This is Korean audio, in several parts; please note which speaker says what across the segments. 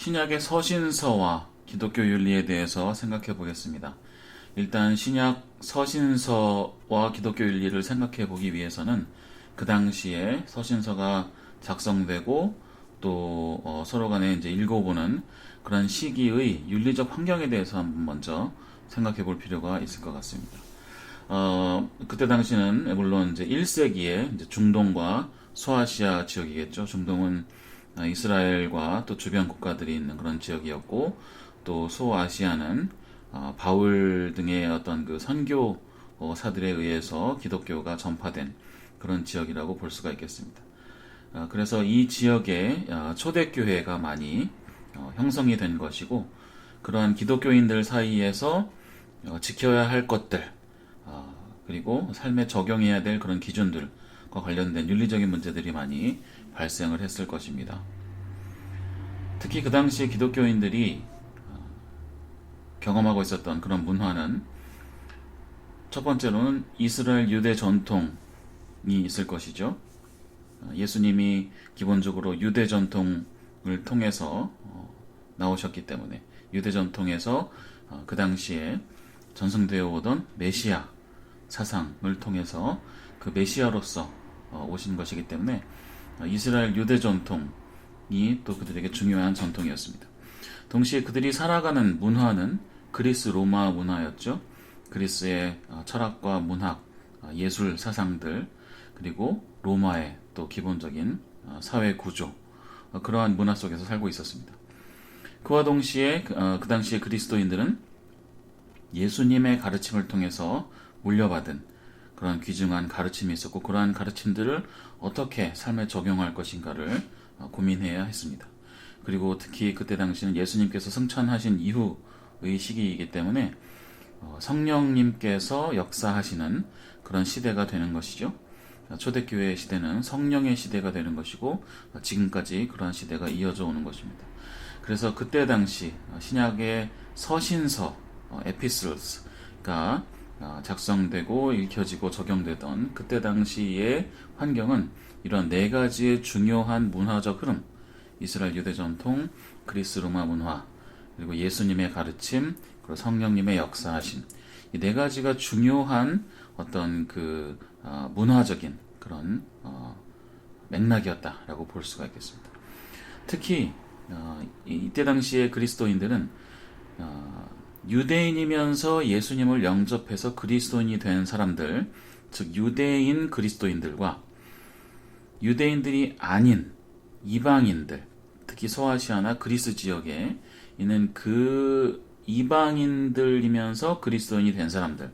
Speaker 1: 신약의 서신서와 기독교 윤리에 대해서 생각해 보겠습니다. 일단 신약 서신서와 기독교 윤리를 생각해 보기 위해서는 그 당시에 서신서가 작성되고 또 서로 간에 이제 읽어보는 그런 시기의 윤리적 환경에 대해서 한번 먼저 생각해 볼 필요가 있을 것 같습니다. 그때 당시는 물론 이제 1세기에 이제 중동과 소아시아 지역이겠죠. 중동은 이스라엘과 또 주변 국가들이 있는 그런 지역이었고, 또 소아시아는 바울 등의 어떤 그 선교사들에 의해서 기독교가 전파된 그런 지역이라고 볼 수가 있겠습니다. 그래서 이 지역에 초대교회가 많이 형성이 된 것이고, 그러한 기독교인들 사이에서 지켜야 할 것들, 그리고 삶에 적용해야 될 그런 기준들과 관련된 윤리적인 문제들이 많이 발생을 했을 것입니다. 특히 그 당시 기독교인들이 경험하고 있었던 그런 문화는 첫 번째로는 이스라엘 유대 전통이 있을 것이죠. 예수님이 기본적으로 유대 전통을 통해서 나오셨기 때문에 유대 전통에서 그 당시에 전승되어 오던 메시아 사상을 통해서 그 메시아로서 오신 것이기 때문에 이스라엘 유대 전통이 또 그들에게 중요한 전통이었습니다. 동시에 그들이 살아가는 문화는 그리스 로마 문화였죠. 그리스의 철학과 문학, 예술 사상들, 그리고 로마의 또 기본적인 사회 구조, 그러한 문화 속에서 살고 있었습니다. 그와 동시에 그 당시에 그리스도인들은 예수님의 가르침을 통해서 물려받은 그런 귀중한 가르침이 있었고, 그러한 가르침들을 어떻게 삶에 적용할 것인가를 고민해야 했습니다. 그리고 특히 그때 당시는 예수님께서 승천하신 이후의 시기이기 때문에 성령님께서 역사하시는 그런 시대가 되는 것이죠. 초대교회 시대는 성령의 시대가 되는 것이고, 지금까지 그러한 시대가 이어져 오는 것입니다. 그래서 그때 당시 신약의 서신서, 에피슬스가 작성되고 읽혀지고 적용되던 그때 당시의 환경은 이런 네 가지의 중요한 문화적 흐름, 이스라엘 유대 전통, 그리스 로마 문화, 그리고 예수님의 가르침, 그리고 성령님의 역사하심, 이 네 가지가 중요한 어떤 그 문화적인 그런 맥락이었다라고 볼 수가 있겠습니다. 특히 이때 당시의 그리스도인들은 유대인이면서 예수님을 영접해서 그리스도인이 된 사람들, 즉 유대인 그리스도인들과 유대인들이 아닌 이방인들, 특히 소아시아나 그리스 지역에 있는 그 이방인들이면서 그리스도인이 된 사람들,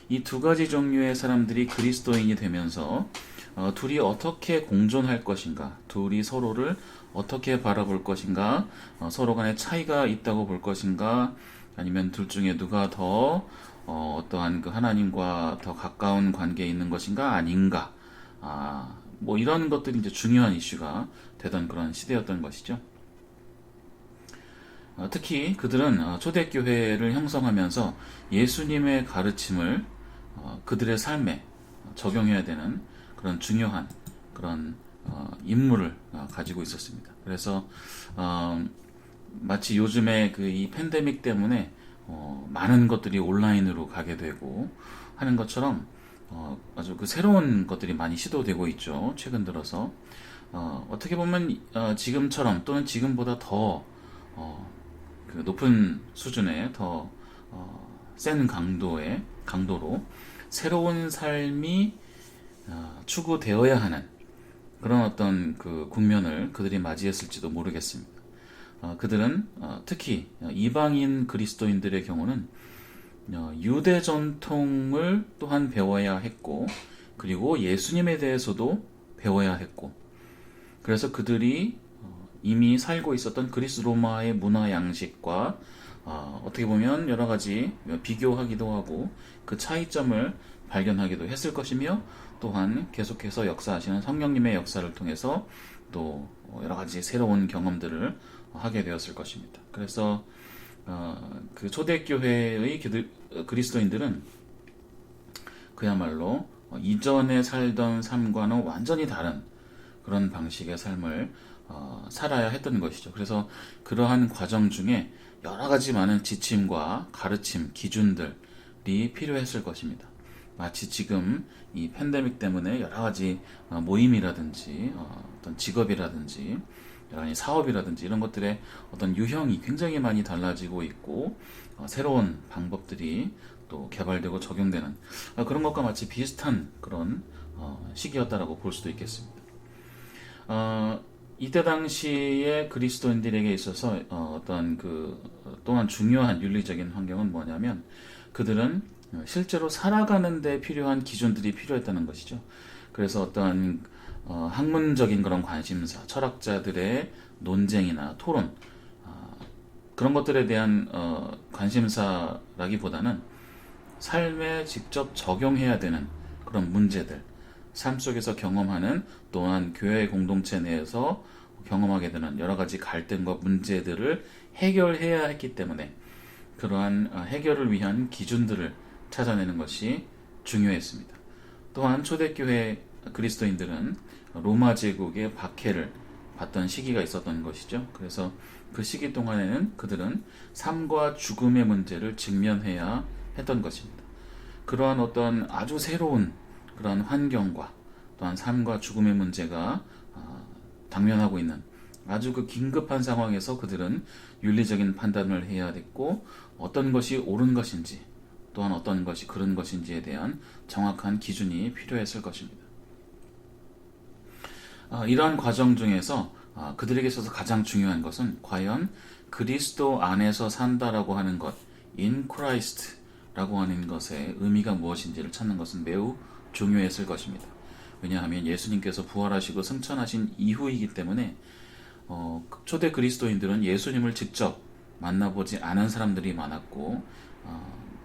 Speaker 1: 이 두 가지 종류의 사람들이 그리스도인이 되면서 둘이 어떻게 공존할 것인가, 둘이 서로를 어떻게 바라볼 것인가, 서로 간에 차이가 있다고 볼 것인가, 아니면 둘 중에 누가 더 어떠한 그 하나님과 더 가까운 관계에 있는 것인가 아닌가, 뭐 이런 것들이 이제 중요한 이슈가 되던 그런 시대였던 것이죠. 특히 그들은 초대교회를 형성하면서 예수님의 가르침을 그들의 삶에 적용해야 되는 그런 중요한 그런 임무를 가지고 있었습니다. 그래서 마치 요즘에 그 이 팬데믹 때문에 많은 것들이 온라인으로 가게 되고 하는 것처럼 아주 그 새로운 것들이 많이 시도되고 있죠. 최근 들어서 어떻게 보면 지금처럼 또는 지금보다 더 그 높은 수준의 더 센 강도로 새로운 삶이 추구되어야 하는 그런 어떤 그 국면을 그들이 맞이했을지도 모르겠습니다. 그들은 특히 이방인 그리스도인들의 경우는 유대 전통을 또한 배워야 했고, 그리고 예수님에 대해서도 배워야 했고, 그래서 그들이 이미 살고 있었던 그리스 로마의 문화 양식과 어떻게 보면 여러 가지 비교하기도 하고 그 차이점을 발견하기도 했을 것이며, 또한 계속해서 역사하시는 성령님의 역사를 통해서 또 여러 가지 새로운 경험들을 하게 되었을 것입니다. 그래서 그 초대교회의 그리스도인들은 그야말로 이전에 살던 삶과는 완전히 다른 그런 방식의 삶을 살아야 했던 것이죠. 그래서 그러한 과정 중에 여러 가지 많은 지침과 가르침, 기준들이 필요했을 것입니다. 마치 지금 이 팬데믹 때문에 여러 가지 모임이라든지 어떤 직업이라든지 여러 가지 사업이라든지 이런 것들의 어떤 유형이 굉장히 많이 달라지고 있고 새로운 방법들이 또 개발되고 적용되는 그런 것과 마치 비슷한 그런 시기였다라고 볼 수도 있겠습니다. 이때 당시에 그리스도인들에게 있어서 어떤 그 또한 중요한 윤리적인 환경은 뭐냐면 그들은 실제로 살아가는 데 필요한 기준들이 필요했다는 것이죠. 그래서 어떤 학문적인 그런 관심사, 철학자들의 논쟁이나 토론 그런 것들에 대한 관심사라기보다는 삶에 직접 적용해야 되는 그런 문제들, 삶 속에서 경험하는 또한 교회 공동체 내에서 경험하게 되는 여러 가지 갈등과 문제들을 해결해야 했기 때문에 그러한 해결을 위한 기준들을 찾아내는 것이 중요했습니다. 또한 초대교회 그리스도인들은 로마 제국의 박해를 받던 시기가 있었던 것이죠. 그래서 그 시기 동안에는 그들은 삶과 죽음의 문제를 직면해야 했던 것입니다. 그러한 어떤 아주 새로운 그러한 환경과 또한 삶과 죽음의 문제가 당면하고 있는 아주 그 긴급한 상황에서 그들은 윤리적인 판단을 해야 됐고 어떤 것이 옳은 것인지 또한 어떤 것이 그른 것인지에 대한 정확한 기준이 필요했을 것입니다. 이러한 과정 중에서 그들에게 있어서 가장 중요한 것은 과연 그리스도 안에서 산다라고 하는 것, in Christ라고 하는 것의 의미가 무엇인지를 찾는 것은 매우 중요했을 것입니다. 왜냐하면 예수님께서 부활하시고 승천하신 이후이기 때문에 초대 그리스도인들은 예수님을 직접 만나보지 않은 사람들이 많았고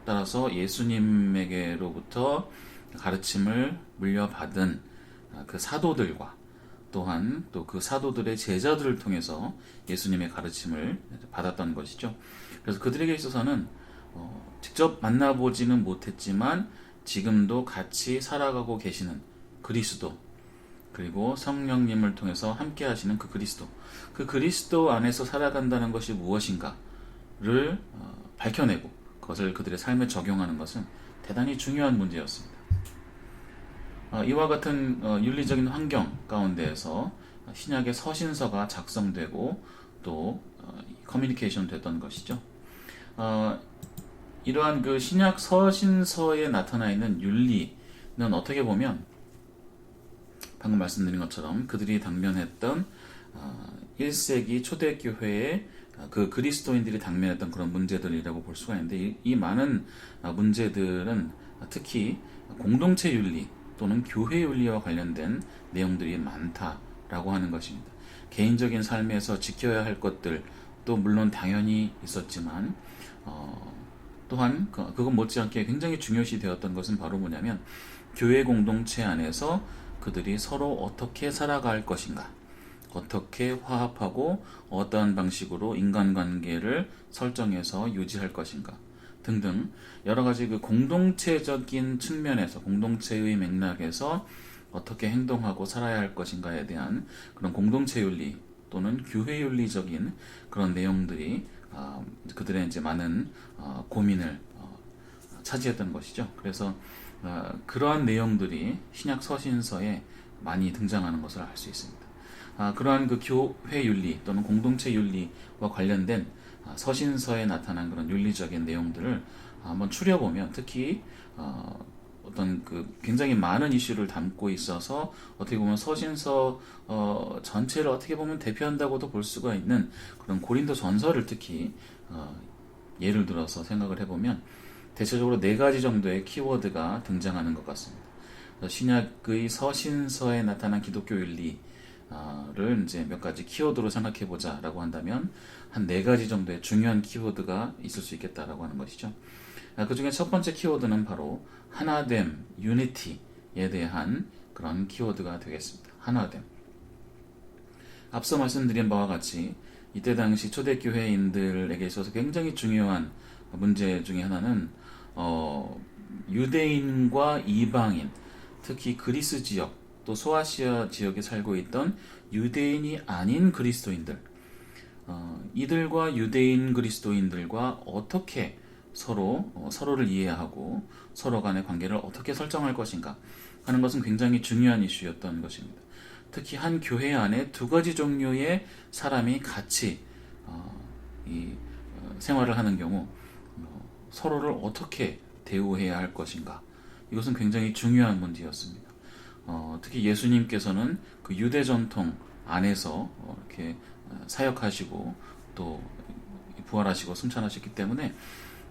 Speaker 1: 따라서 예수님에게로부터 가르침을 물려받은 그 사도들과 또한 또 그 사도들의 제자들을 통해서 예수님의 가르침을 받았던 것이죠. 그래서 그들에게 있어서는 직접 만나보지는 못했지만 지금도 같이 살아가고 계시는 그리스도 그리고 성령님을 통해서 함께 하시는 그 그리스도 안에서 살아간다는 것이 무엇인가를 밝혀내고 그것을 그들의 삶에 적용하는 것은 대단히 중요한 문제였습니다. 이와 같은 윤리적인 환경 가운데에서 신약의 서신서가 작성되고 또 커뮤니케이션 됐던 것이죠. 이러한 그 신약 서신서에 나타나 있는 윤리는 어떻게 보면 방금 말씀드린 것처럼 그들이 당면했던 1세기 초대교회의 그 그리스도인들이 당면했던 그런 문제들이라고 볼 수가 있는데 이 많은 문제들은 특히 공동체 윤리 또는 교회 윤리와 관련된 내용들이 많다라고 하는 것입니다. 개인적인 삶에서 지켜야 할 것들도 물론 당연히 있었지만 또한 그것 못지않게 굉장히 중요시 되었던 것은 바로 뭐냐면 교회 공동체 안에서 그들이 서로 어떻게 살아갈 것인가, 어떻게 화합하고 어떠한 방식으로 인간관계를 설정해서 유지할 것인가 등등 여러 가지 그 공동체적인 측면에서 공동체의 맥락에서 어떻게 행동하고 살아야 할 것인가에 대한 그런 공동체 윤리 또는 교회 윤리적인 그런 내용들이 그들의 이제 많은 고민을 차지했던 것이죠. 그래서 그러한 내용들이 신약 서신서에 많이 등장하는 것을 알 수 있습니다. 그러한 그 교회 윤리 또는 공동체 윤리와 관련된 서신서에 나타난 그런 윤리적인 내용들을 한번 추려보면 특히 어떤 그 굉장히 많은 이슈를 담고 있어서 어떻게 보면 서신서 전체를 어떻게 보면 대표한다고도 볼 수가 있는 그런 고린도 전서를 특히 예를 들어서 생각을 해보면 대체적으로 4가지 정도의 키워드가 등장하는 것 같습니다. 신약의 서신서에 나타난 기독교 윤리를 이제 몇 가지 키워드로 생각해 보자라고 한다면 한 4가지 정도의 중요한 키워드가 있을 수 있겠다라고 하는 것이죠. 그 중에 첫 번째 키워드는 바로 하나됨, 유니티에 대한 그런 키워드가 되겠습니다. 하나됨. 앞서 말씀드린 바와 같이 이때 당시 초대교회인들에게 있어서 굉장히 중요한 문제 중에 하나는 유대인과 이방인, 특히 그리스 지역 또 소아시아 지역에 살고 있던 유대인이 아닌 그리스도인들, 이들과 유대인 그리스도인들과 어떻게 서로를 이해하고 서로 간의 관계를 어떻게 설정할 것인가 하는 것은 굉장히 중요한 이슈였던 것입니다. 특히 한 교회 안에 두 가지 종류의 사람이 같이 생활을 하는 경우 서로를 어떻게 대우해야 할 것인가, 이것은 굉장히 중요한 문제였습니다. 특히 예수님께서는 그 유대 전통 안에서 이렇게 사역하시고 또 부활하시고 승천하셨기 때문에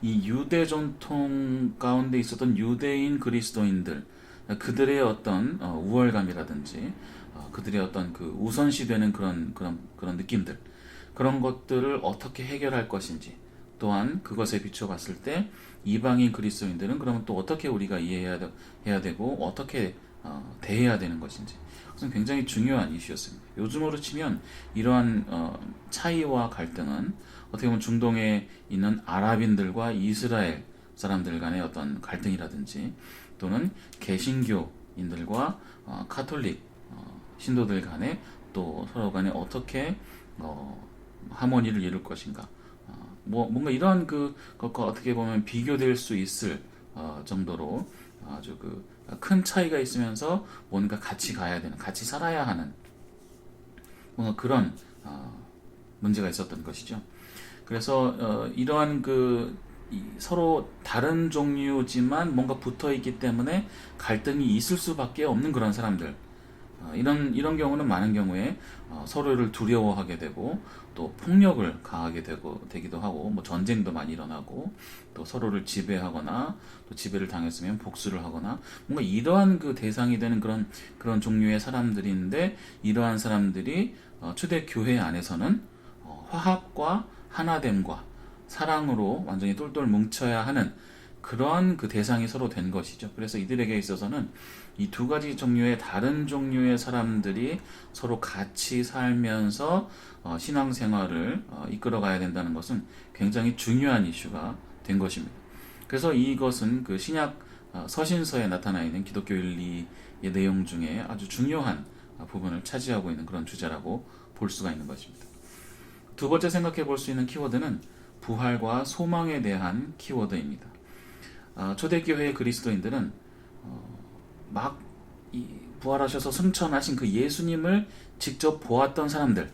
Speaker 1: 이 유대 전통 가운데 있었던 유대인 그리스도인들, 그들의 어떤 우월감이라든지 그들의 어떤 그 우선시되는 그런 느낌들, 그런 것들을 어떻게 해결할 것인지, 또한 그것에 비춰 봤을 때 이방인 그리스도인들은 그러면 또 어떻게 우리가 이해해야 되고 어떻게 대해야 되는 것인지, 그것은 굉장히 중요한 이슈였습니다. 요즘으로 치면 이러한 차이와 갈등은 어떻게 보면 중동에 있는 아랍인들과 이스라엘 사람들 간의 어떤 갈등이라든지, 또는 개신교인들과 카톨릭 신도들 간에 또 서로 간에 어떻게 하모니를 이룰 것인가, 뭔가 이러한 것과 어떻게 보면 비교될 수 있을 정도로 아주 큰 차이가 있으면서 뭔가 같이 가야 되는, 같이 살아야 하는 뭔가 그런 문제가 있었던 것이죠. 그래서 이러한 서로 다른 종류지만 뭔가 붙어 있기 때문에 갈등이 있을 수밖에 없는 그런 사람들, 이런 경우는 많은 경우에 서로를 두려워하게 되고 또 폭력을 가하게 되기도 하고, 뭐 전쟁도 많이 일어나고, 또 서로를 지배하거나 또 지배를 당했으면 복수를 하거나, 뭔가 이러한 대상이 되는 그런 종류의 사람들인데, 이러한 사람들이 초대 교회 안에서는 화합과 하나됨과 사랑으로 완전히 똘똘 뭉쳐야 하는 그러한 대상이 서로 된 것이죠. 그래서 이들에게 있어서는 이 두 가지 종류의 다른 종류의 사람들이 서로 같이 살면서 신앙생활을 이끌어가야 된다는 것은 굉장히 중요한 이슈가 된 것입니다. 그래서 이것은 신약 서신서에 나타나 있는 기독교 윤리의 내용 중에 아주 중요한 부분을 차지하고 있는 그런 주제라고 볼 수가 있는 것입니다. 두 번째 생각해 볼 수 있는 키워드는 부활과 소망에 대한 키워드입니다. 초대교회의 그리스도인들은 막 부활하셔서 승천하신 그 예수님을 직접 보았던 사람들,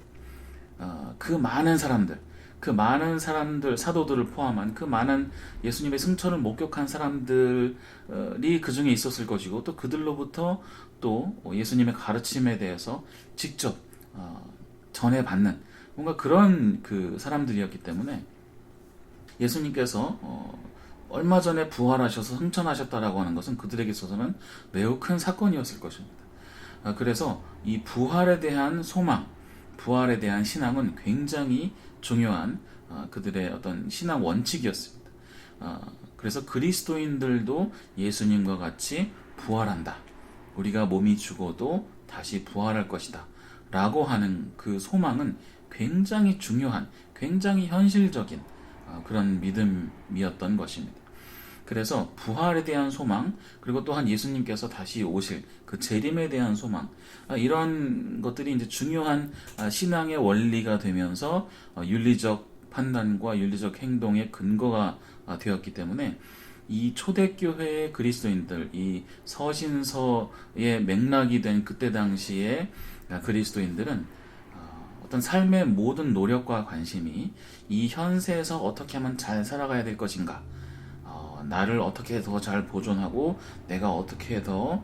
Speaker 1: 그 많은 사람들, 사도들을 포함한 그 많은 예수님의 승천을 목격한 사람들이 그 중에 있었을 것이고, 또 그들로부터 또 예수님의 가르침에 대해서 직접 전해받는 뭔가 그런 사람들이었기 때문에 예수님께서 얼마 전에 부활하셔서 승천하셨다라고 하는 것은 그들에게 있어서는 매우 큰 사건이었을 것입니다. 그래서 이 부활에 대한 소망, 부활에 대한 신앙은 굉장히 중요한 그들의 어떤 신앙 원칙이었습니다. 그래서 그리스도인들도 예수님과 같이 부활한다, 우리가 몸이 죽어도 다시 부활할 것이다 라고 하는 그 소망은 굉장히 중요한, 굉장히 현실적인 그런 믿음이었던 것입니다. 그래서 부활에 대한 소망, 그리고 또한 예수님께서 다시 오실 그 재림에 대한 소망, 이런 것들이 이제 중요한 신앙의 원리가 되면서 윤리적 판단과 윤리적 행동의 근거가 되었기 때문에 이 초대교회의 그리스도인들, 이 서신서의 맥락이 된 그때 당시에 그리스도인들은 어떤 삶의 모든 노력과 관심이 이 현세에서 어떻게 하면 잘 살아가야 될 것인가, 나를 어떻게 더 잘 보존하고 내가 어떻게 더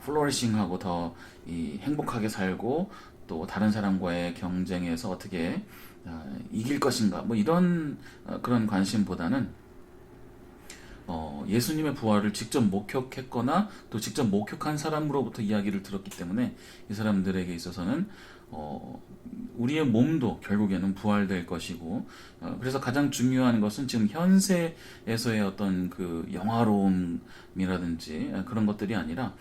Speaker 1: 플로리싱하고 더 행복하게 살고 또 다른 사람과의 경쟁에서 어떻게 이길 것인가, 뭐 이런 그런 관심보다는 예수님의 부활을 직접 목격했거나 또 직접 목격한 사람으로부터 이야기를 들었기 때문에 이 사람들에게 있어서는 우리의 몸도 결국에는 부활될 것이고, 그래서 가장 중요한 것은 지금 현세에서의 어떤 영화로움이라든지 그런 것들이 아니라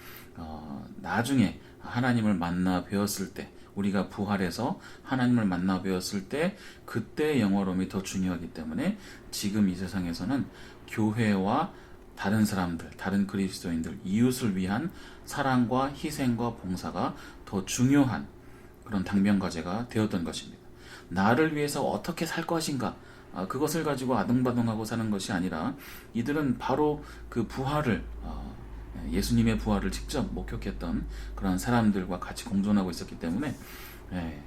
Speaker 1: 나중에 하나님을 만나 뵈었을 때, 우리가 부활해서 하나님을 만나 뵈었을 때 그때의 영화로움이 더 중요하기 때문에 지금 이 세상에서는 교회와 다른 사람들, 다른 그리스도인들, 이웃을 위한 사랑과 희생과 봉사가 더 중요한 그런 당면과제가 되었던 것입니다. 나를 위해서 어떻게 살 것인가, 그것을 가지고 아둥바둥하고 사는 것이 아니라 이들은 바로 그 부활을, 예수님의 부활을 직접 목격했던 그런 사람들과 같이 공존하고 있었기 때문에, 예,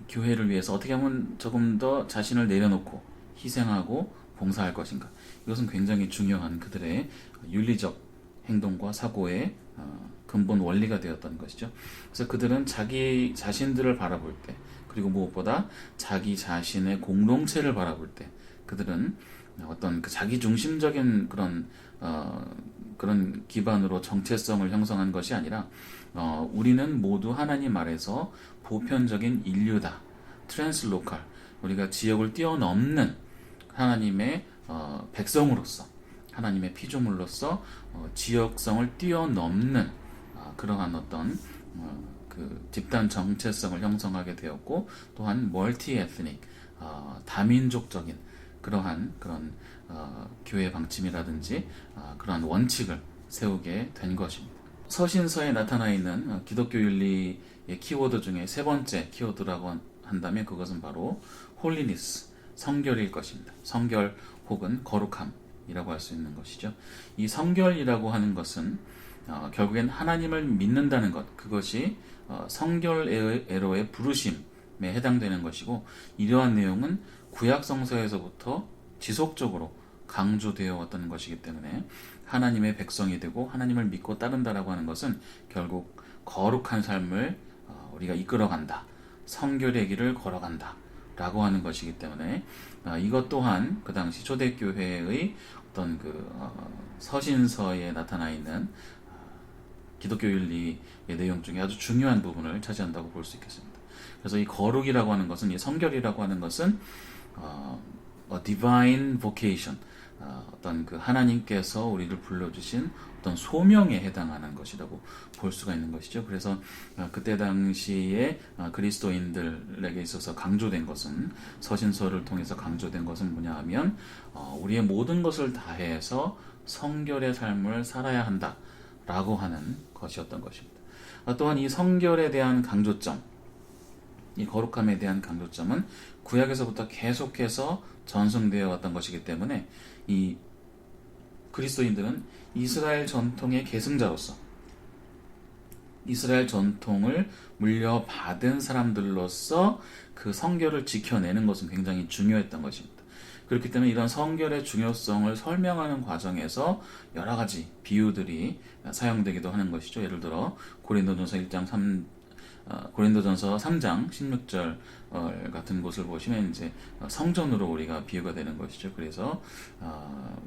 Speaker 1: 교회를 위해서 어떻게 하면 조금 더 자신을 내려놓고 희생하고 봉사할 것인가, 이것은 굉장히 중요한 그들의 윤리적 행동과 사고의 근본 원리가 되었던 것이죠. 그래서 그들은 자기 자신들을 바라볼 때, 그리고 무엇보다 자기 자신의 공동체를 바라볼 때, 그들은 어떤 그 자기 중심적인 그런 기반으로 정체성을 형성한 것이 아니라, 우리는 모두 하나님 아래서 보편적인 인류다, 트랜스로컬, 우리가 지역을 뛰어넘는 하나님의 백성으로서, 하나님의 피조물로서 지역성을 뛰어넘는 그러한 어떤 그 집단 정체성을 형성하게 되었고, 또한 멀티 에스닉, 다민족적인 그러한 그런 교회 방침이라든지 그러한 원칙을 세우게 된 것입니다. 서신서에 나타나 있는 기독교 윤리의 키워드 중에 세 번째 키워드라고 한다면 그것은 바로 홀리니스, 성결일 것입니다. 성결 혹은 거룩함이라고 할 수 있는 것이죠. 이 성결이라고 하는 것은 결국엔 하나님을 믿는다는 것, 그것이 성결애로의 부르심에 해당되는 것이고, 이러한 내용은 구약 성서에서부터 지속적으로 강조되어 왔던 것이기 때문에 하나님의 백성이 되고 하나님을 믿고 따른다라고 하는 것은 결국 거룩한 삶을 우리가 이끌어간다, 성결의 길을 걸어간다 라고 하는 것이기 때문에 이것 또한 그 당시 초대교회의 어떤 그 서신서에 나타나 있는 기독교 윤리의 내용 중에 아주 중요한 부분을 차지한다고 볼 수 있겠습니다. 그래서 이 거룩이라고 하는 것은, 이 성결이라고 하는 것은 divine vocation, 어떤 그 하나님께서 우리를 불러주신 어떤 소명에 해당하는 것이라고 볼 수가 있는 것이죠. 그래서 그때 당시에 그리스도인들에게 있어서 강조된 것은, 서신서를 통해서 강조된 것은 뭐냐 하면 우리의 모든 것을 다해서 성결의 삶을 살아야 한다 라고 하는 것이었던 것입니다. 또한 이 성결에 대한 강조점, 이 거룩함에 대한 강조점은 구약에서부터 계속해서 전승되어 왔던 것이기 때문에 이 그리스도인들은 이스라엘 전통의 계승자로서, 이스라엘 전통을 물려받은 사람들로서 그 성결을 지켜내는 것은 굉장히 중요했던 것입니다. 그렇기 때문에 이런 성결의 중요성을 설명하는 과정에서 여러 가지 비유들이 사용되기도 하는 것이죠. 예를 들어 고린도전서 3장 16절 같은 곳을 보시면 이제 성전으로 우리가 비유가 되는 것이죠. 그래서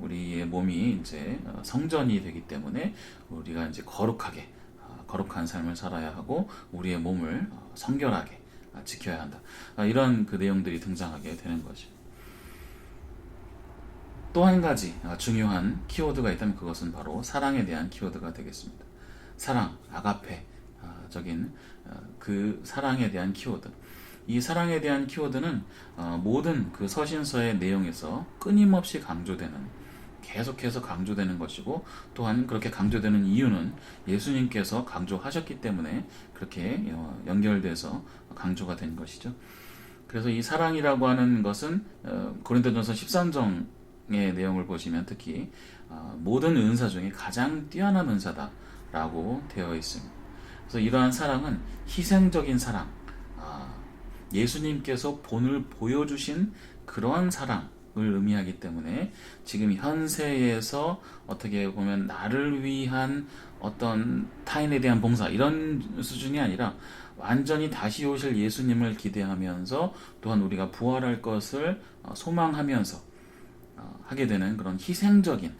Speaker 1: 우리의 몸이 이제 성전이 되기 때문에 우리가 이제 거룩한 삶을 살아야 하고 우리의 몸을 성결하게 지켜야 한다. 이런 그 내용들이 등장하게 되는 것입니다. 또 한 가지 중요한 키워드가 있다면 그것은 바로 사랑에 대한 키워드가 되겠습니다. 사랑, 아가페적인 그 사랑에 대한 키워드. 이 사랑에 대한 키워드는 모든 그 서신서의 내용에서 끊임없이 계속해서 강조되는 것이고, 또한 그렇게 강조되는 이유는 예수님께서 강조하셨기 때문에 그렇게 연결돼서 강조가 된 것이죠. 그래서 이 사랑이라고 하는 것은 고린도전서 13장 의 내용을 보시면 특히 모든 은사 중에 가장 뛰어난 은사다라고 되어 있습니다. 그래서 이러한 사랑은 희생적인 사랑, 예수님께서 본을 보여주신 그러한 사랑을 의미하기 때문에 지금 현세에서 어떻게 보면 나를 위한 어떤 타인에 대한 봉사, 이런 수준이 아니라 완전히 다시 오실 예수님을 기대하면서, 또한 우리가 부활할 것을 소망하면서 하게 되는 그런 희생적인,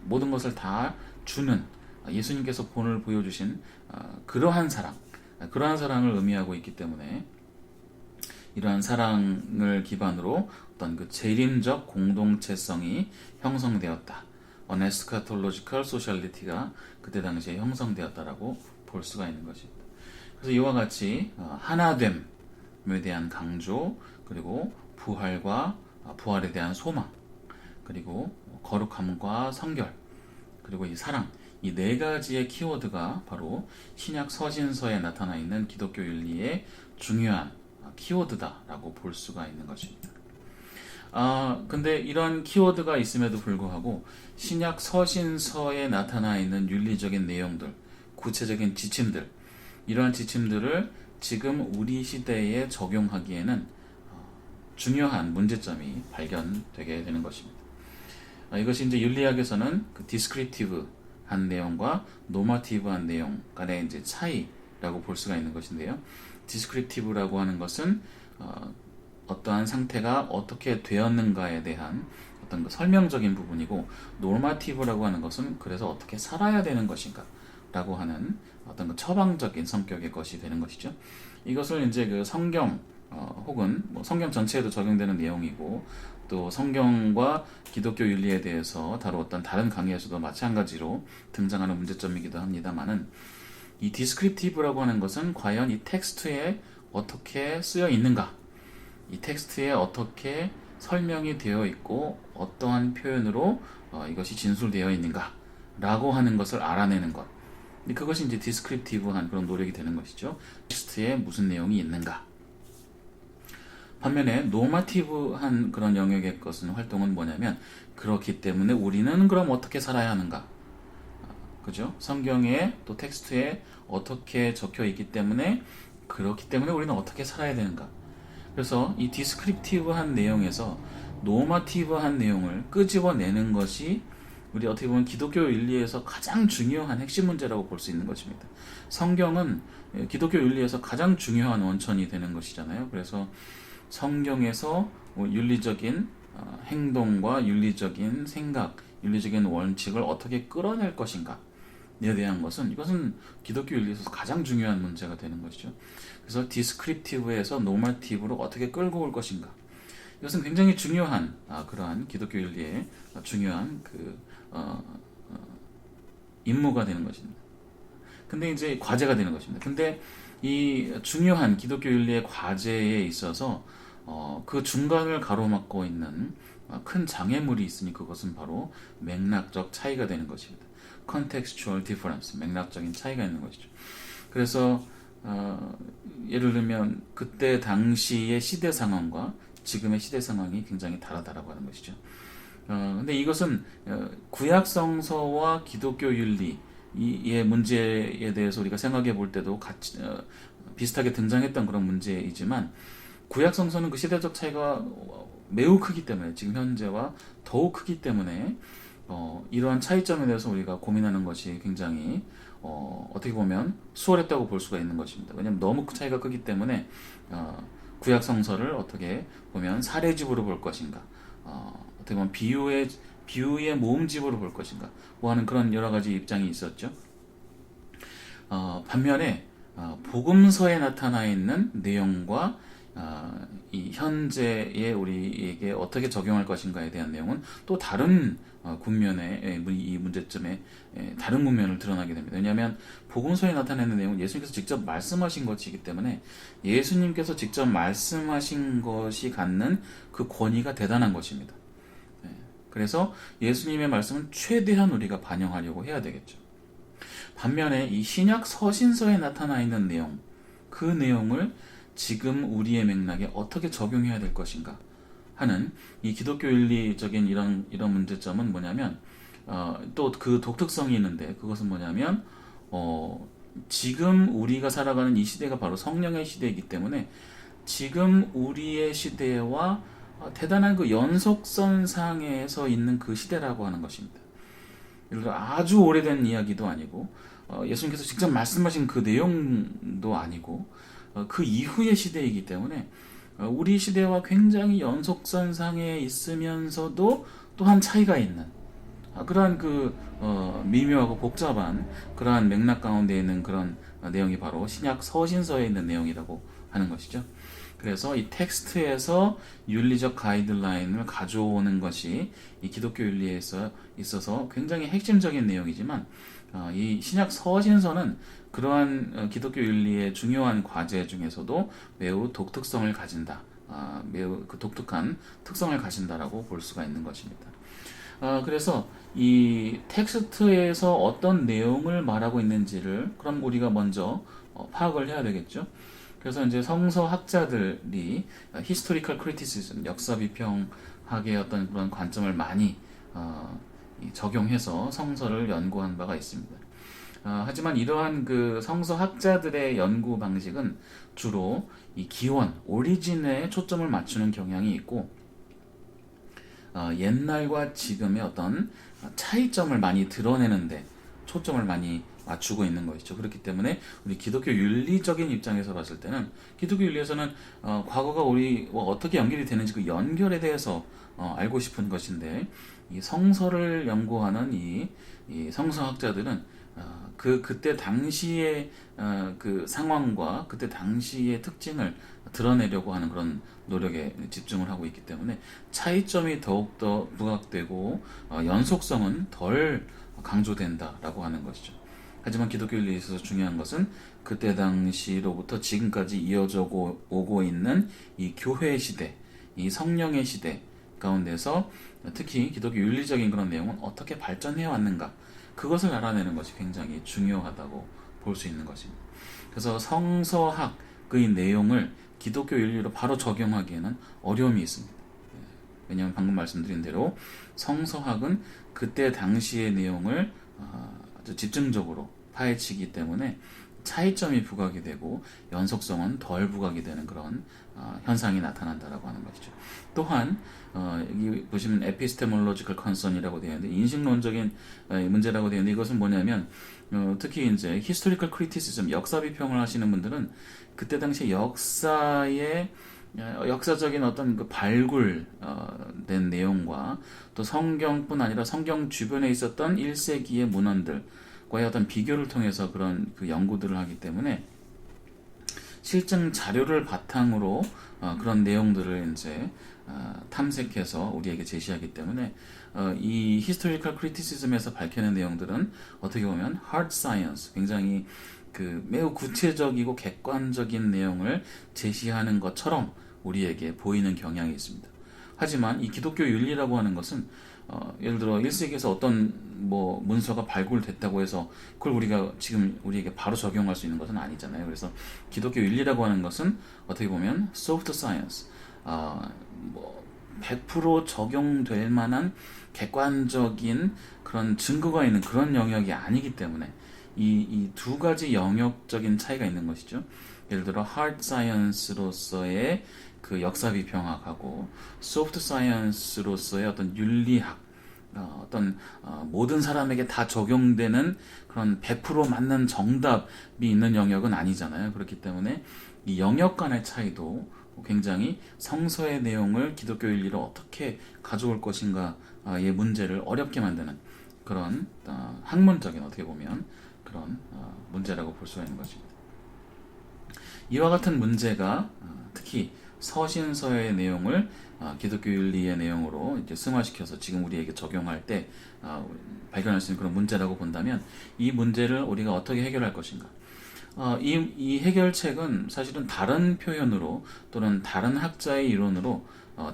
Speaker 1: 모든 것을 다 주는, 예수님께서 본을 보여주신 그러한 사랑을 의미하고 있기 때문에 이러한 사랑을 기반으로 어떤 그 재림적 공동체성이 형성되었다, 에스카톨로지컬 소셜리티가 그때 당시에 형성되었다라고 볼 수가 있는 것입니다. 그래서 이와 같이 하나됨에 대한 강조, 그리고 부활에 대한 소망, 그리고 거룩함과 성결, 그리고 이 사랑, 이 네 가지의 키워드가 바로 신약 서신서에 나타나 있는 기독교 윤리의 중요한 키워드다라고 볼 수가 있는 것입니다. 근데 이런 키워드가 있음에도 불구하고 신약 서신서에 나타나 있는 윤리적인 내용들, 구체적인 지침들, 이러한 지침들을 지금 우리 시대에 적용하기에는 중요한 문제점이 발견되게 되는 것입니다. 이것이 이제 윤리학에서는 그 디스크립티브한 내용과 노마티브한 내용 간의 이제 차이라고 볼 수가 있는 것인데요. 디스크립티브라고 하는 것은 어떠한 상태가 어떻게 되었는가에 대한 어떤 그 설명적인 부분이고, 노마티브라고 하는 것은 그래서 어떻게 살아야 되는 것인가 라고 하는 어떤 그 처방적인 성격의 것이 되는 것이죠. 이것을 이제 그 성경 혹은 뭐 성경 전체에도 적용되는 내용이고, 또 성경과 기독교 윤리에 대해서 다루었던 다른 강의에서도 마찬가지로 등장하는 문제점이기도 합니다만은, 이 디스크립티브라고 하는 것은 과연 이 텍스트에 어떻게 쓰여 있는가, 이 텍스트에 어떻게 설명이 되어 있고 어떠한 표현으로 이것이 진술되어 있는가 라고 하는 것을 알아내는 것, 그것이 이제 디스크립티브한 그런 노력이 되는 것이죠. 텍스트에 무슨 내용이 있는가. 반면에 노마티브한 그런 영역의 것은 활동은 뭐냐면, 그렇기 때문에 우리는 그럼 어떻게 살아야 하는가, 그죠? 성경에 또 텍스트에 어떻게 적혀 있기 때문에, 그렇기 때문에 우리는 어떻게 살아야 되는가. 그래서 이 디스크립티브한 내용에서 노마티브한 내용을 끄집어내는 것이 우리 어떻게 보면 기독교 윤리에서 가장 중요한 핵심 문제라고 볼 수 있는 것입니다. 성경은 기독교 윤리에서 가장 중요한 원천이 되는 것이잖아요. 그래서 성경에서 윤리적인 행동과 윤리적인 생각, 윤리적인 원칙을 어떻게 끌어낼 것인가 에 대한 것은, 이것은 기독교 윤리에서 가장 중요한 문제가 되는 것이죠. 그래서 디스크립티브에서 노마티브로 어떻게 끌고 올 것인가, 이것은 굉장히 중요한 그러한 기독교 윤리의 중요한 임무가 되는 것입니다. 근데 이제 과제가 되는 것입니다. 근데 이 중요한 기독교 윤리의 과제에 있어서 그 중간을 가로막고 있는 큰 장애물이 있으니, 그것은 바로 맥락적 차이가 되는 것입니다. contextual difference, 맥락적인 차이가 있는 것이죠. 그래서 예를 들면 그때 당시의 시대 상황과 지금의 시대 상황이 굉장히 다르다라고 하는 것이죠. 근데 이것은 구약 성서와 기독교 윤리의 문제에 대해서 우리가 생각해 볼 때도 같이 비슷하게 등장했던 그런 문제이지만, 구약 성서는 그 시대적 차이가 매우 크기 때문에, 지금 현재와 더욱 크기 때문에 이러한 차이점에 대해서 우리가 고민하는 것이 굉장히 어떻게 보면 수월했다고 볼 수가 있는 것입니다. 왜냐하면 너무 차이가 크기 때문에 구약 성서를 어떻게 보면 사례집으로 볼 것인가, 어떻게 보면 비유의 모음집으로 볼 것인가, 뭐 하는 그런 여러 가지 입장이 있었죠. 반면에 복음서에 나타나 있는 내용과 이 현재의 우리에게 어떻게 적용할 것인가에 대한 내용은 또 다른 국면의 이 문제점에 다른 국면을 드러나게 됩니다. 왜냐하면 복음서에 나타내는 내용은 예수님께서 직접 말씀하신 것이기 때문에, 예수님께서 직접 말씀하신 것이 갖는 그 권위가 대단한 것입니다. 그래서 예수님의 말씀은 최대한 우리가 반영하려고 해야 되겠죠. 반면에 이 신약 서신서에 나타나 있는 내용, 그 내용을 지금 우리의 맥락에 어떻게 적용해야 될 것인가 하는 이 기독교 윤리적인 이런 문제점은 뭐냐면, 또 그 독특성이 있는데, 그것은 뭐냐면 지금 우리가 살아가는 이 시대가 바로 성령의 시대이기 때문에, 지금 우리의 시대와 대단한 그 연속선상에서 있는 그 시대라고 하는 것입니다. 예를 들어 아주 오래된 이야기도 아니고, 예수님께서 직접 말씀하신 그 내용도 아니고, 그 이후의 시대이기 때문에 우리 시대와 굉장히 연속선상에 있으면서도 또한 차이가 있는 그러한 미묘하고 복잡한 그러한 맥락 가운데 있는 그런 내용이 바로 신약 서신서에 있는 내용이라고 하는 것이죠. 그래서 이 텍스트에서 윤리적 가이드라인을 가져오는 것이 이 기독교 윤리에 있어서 굉장히 핵심적인 내용이지만, 이 신약 서신서는 그러한 기독교 윤리의 중요한 과제 중에서도 매우 독특성을 가진다, 매우 그 독특한 특성을 가진다라고 볼 수가 있는 것입니다. 그래서 이 텍스트에서 어떤 내용을 말하고 있는지를 그럼 우리가 먼저 파악을 해야 되겠죠. 그래서 이제 성서학자들이 히스토리컬 크리티시즘, 역사 비평학의 어떤 그런 관점을 많이 적용해서 성서를 연구한 바가 있습니다. 하지만 이러한 그 성서학자들의 연구 방식은 주로 이 기원, 오리진에 초점을 맞추는 경향이 있고, 옛날과 지금의 어떤 차이점을 많이 드러내는데 초점을 많이 맞추고 있는 것이죠. 그렇기 때문에 우리 기독교 윤리적인 입장에서 봤을 때는 기독교 윤리에서는 과거가 우리와 어떻게 연결이 되는지 그 연결에 대해서 알고 싶은 것인데, 이 성서를 연구하는 이 성서학자들은 그때 당시의 그 상황과 그때 당시의 특징을 드러내려고 하는 그런 노력에 집중을 하고 있기 때문에 차이점이 더욱더 부각되고 연속성은 덜 강조된다라고 하는 것이죠. 하지만 기독교 윤리에 있어서 중요한 것은 그때 당시로부터 지금까지 이어져 오고 있는 이 교회 시대, 이 성령의 시대 가운데서 특히 기독교 윤리적인 그런 내용은 어떻게 발전해 왔는가, 그것을 알아내는 것이 굉장히 중요하다고 볼 수 있는 것입니다. 그래서 성서학의 내용을 기독교 윤리로 바로 적용하기에는 어려움이 있습니다. 왜냐하면 방금 말씀드린 대로 성서학은 그때 당시의 내용을 아주 집중적으로 파헤치기 때문에 차이점이 부각이 되고 연속성은 덜 부각이 되는 그런 현상이 나타난다라고 하는 것이죠. 또한 여기 보시면 epistemological concern이라고 되어 있는데 인식론적인 문제라고 되어 있는데, 이것은 뭐냐면 특히 이제 historical criticism, 역사 비평을 하시는 분들은 그때 당시 역사의 역사적인 어떤 그 발굴된 내용과 또 성경뿐 아니라 성경 주변에 있었던 1세기의 문헌들과의 어떤 비교를 통해서 그런 그 연구들을 하기 때문에 실증 자료를 바탕으로 그런 내용들을 이제 탐색해서 우리에게 제시하기 때문에 이 히스토리컬 크리티시즘에서 밝혀낸 내용들은 어떻게 보면 hard science, 굉장히 그 매우 구체적이고 객관적인 내용을 제시하는 것처럼 우리에게 보이는 경향이 있습니다. 하지만 이 기독교 윤리라고 하는 것은 예를 들어 1세기에서 어떤 뭐 문서가 발굴됐다고 해서 그걸 우리가 지금 우리에게 바로 적용할 수 있는 것은 아니잖아요. 그래서 기독교 윤리라고 하는 것은 어떻게 보면 soft science, 뭐 100% 적용될 만한 객관적인 그런 증거가 있는 그런 영역이 아니기 때문에 이 두 가지 영역적인 차이가 있는 것이죠. 예를 들어 hard science로서의 그 역사 비평학하고 soft science로서의 어떤 윤리학, 어떤 모든 사람에게 다 적용되는 그런 100% 맞는 정답이 있는 영역은 아니잖아요. 그렇기 때문에 이 영역 간의 차이도 굉장히 성서의 내용을 기독교 윤리로 어떻게 가져올 것인가의 문제를 어렵게 만드는 그런 학문적인, 어떻게 보면 그런 문제라고 볼 수가 있는 것입니다. 이와 같은 문제가 특히 서신서의 내용을 기독교 윤리의 내용으로 이제 승화시켜서 지금 우리에게 적용할 때 발견할 수 있는 그런 문제라고 본다면, 이 문제를 우리가 어떻게 해결할 것인가? 이 해결책은 사실은 다른 표현으로 또는 다른 학자의 이론으로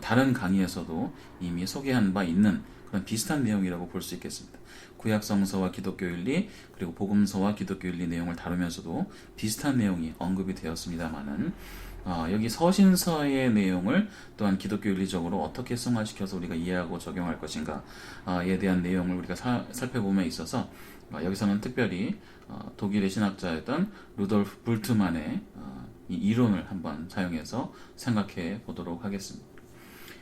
Speaker 1: 다른 강의에서도 이미 소개한 바 있는 그런 비슷한 내용이라고 볼 수 있겠습니다. 구약 성서와 기독교 윤리, 그리고 복음서와 기독교 윤리 내용을 다루면서도 비슷한 내용이 언급이 되었습니다만은, 여기 서신서의 내용을 또한 기독교 윤리적으로 어떻게 승화시켜서 우리가 이해하고 적용할 것인가에 대한 내용을 우리가 살펴봄에 있어서 여기서는 특별히 독일의 신학자였던 루돌프 불트만의 이 이론을 한번 사용해서 생각해 보도록 하겠습니다.